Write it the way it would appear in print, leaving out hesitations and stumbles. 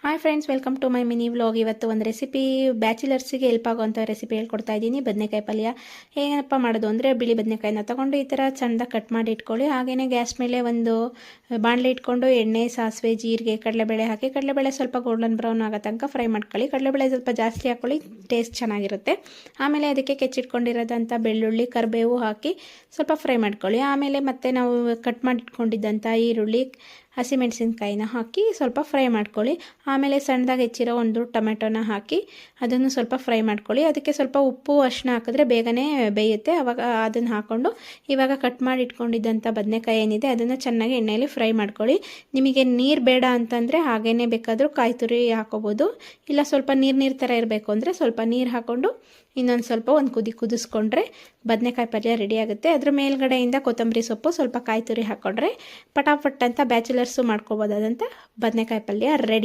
Hi friends, welcome to my mini vlog. ಇವತ್ತು ಒಂದು recipe ಬ್ಯಾಚುಲರ್ಸಿಗೆ ಹೆಲ್ಪ್ ಆಗುವಂಥ ರೆಸಿಪಿ ಹೇಳ್ಕೊಡ್ತಾ ಇದ್ದೀನಿ. ಬದನೆಕಾಯಿ ಪಲ್ಯ ಹೇಗಪ್ಪ ಮಾಡೋದು ಅಂದರೆ, ಬಿಳಿ ಬದನೆಕಾಯಿನ ತೊಗೊಂಡು ಈ ಥರ ಚೆಂದಾಗಿ ಕಟ್ ಮಾಡಿ ಇಟ್ಕೊಳ್ಳಿ. ಹಾಗೆಯೇ ಗ್ಯಾಸ್ ಮೇಲೆ ಒಂದು ಬಾಣಲೆ ಇಟ್ಕೊಂಡು ಎಣ್ಣೆ, ಸಾಸಿವೆ, ಜೀರಿಗೆ, ಕಡಲೆಬೇಳೆ ಹಾಕಿ ಕಡಲೆಬೇಳೆ ಸ್ವಲ್ಪ ಗೋಲ್ಡನ್ ಬ್ರೌನ್ ಆಗೋ ತನಕ ಫ್ರೈ ಮಾಡ್ಕೊಳ್ಳಿ. ಕಡಲೆಬೇಳೆ ಸ್ವಲ್ಪ ಜಾಸ್ತಿ ಹಾಕ್ಕೊಳ್ಳಿ, ಟೇಸ್ಟ್ ಚೆನ್ನಾಗಿರುತ್ತೆ. ಆಮೇಲೆ ಅದಕ್ಕೆ ಕೆಚ್ಚಿಟ್ಕೊಂಡಿರೋದಂಥ ಬೆಳ್ಳುಳ್ಳಿ, ಕರಿಬೇವು ಹಾಕಿ ಸ್ವಲ್ಪ ಫ್ರೈ ಮಾಡ್ಕೊಳ್ಳಿ. ಆಮೇಲೆ ಮತ್ತೆ ನಾವು ಕಟ್ ಮಾಡಿ ಇಟ್ಕೊಂಡಿದ್ದಂಥ ಈರುಳ್ಳಿ, ಹಸಿಮೆಣಸಿನ್ಕಾಯಿನ ಹಾಕಿ ಸ್ವಲ್ಪ ಫ್ರೈ ಮಾಡ್ಕೊಳ್ಳಿ. ಆಮೇಲೆ ಸಣ್ಣದಾಗಿ ಹೆಚ್ಚಿರೋ ಒಂದು ಟೊಮೆಟೊನ ಹಾಕಿ ಅದನ್ನು ಸ್ವಲ್ಪ ಫ್ರೈ ಮಾಡ್ಕೊಳ್ಳಿ. ಅದಕ್ಕೆ ಸ್ವಲ್ಪ ಉಪ್ಪು, ಅರಿಶಿನ ಹಾಕಿದ್ರೆ ಬೇಗನೆ ಬೇಯುತ್ತೆ. ಆವಾಗ ಅದನ್ನು ಹಾಕ್ಕೊಂಡು ಇವಾಗ ಕಟ್ ಮಾಡಿ ಇಟ್ಕೊಂಡಿದ್ದಂಥ ಬದನೆಕಾಯಿ ಏನಿದೆ ಅದನ್ನು ಚೆನ್ನಾಗಿ ಎಣ್ಣೆಯಲ್ಲಿ ಫ್ರೈ ಮಾಡ್ಕೊಳ್ಳಿ. ನಿಮಗೆ ನೀರು ಬೇಡ ಅಂತಂದರೆ ಹಾಗೇ ಬೇಕಾದರೂ ಕಾಯಿ ತುರಿ ಹಾಕೋಬೋದು. ಇಲ್ಲ ಸ್ವಲ್ಪ ನೀರು ಥರ ಇರಬೇಕು ಅಂದರೆ ಸ್ವಲ್ಪ ನೀರು ಹಾಕ್ಕೊಂಡು ಇನ್ನೊಂದು ಸ್ವಲ್ಪ ಒಂದು ಕುದಿಸ್ಕೊಂಡ್ರೆ ಬದನೆಕಾಯಿ ಪಲ್ಯ ರೆಡಿ ಆಗುತ್ತೆ. ಅದ್ರ ಮೇಲ್ಗಡೆಯಿಂದ ಕೊತ್ತಂಬರಿ ಸೊಪ್ಪು, ಸ್ವಲ್ಪ ಕಾಯಿ ತುರಿ ಹಾಕ್ಕೊಂಡ್ರೆ ಪಟಾಪಟ್ ಅಂತ ಬ್ಯಾಚುಲರ್ಸು ಮಾಡ್ಕೋಬೋದಾದಂಥ ಬದನೆಕಾಯಿ ಪಲ್ಯ ರೆಡಿ.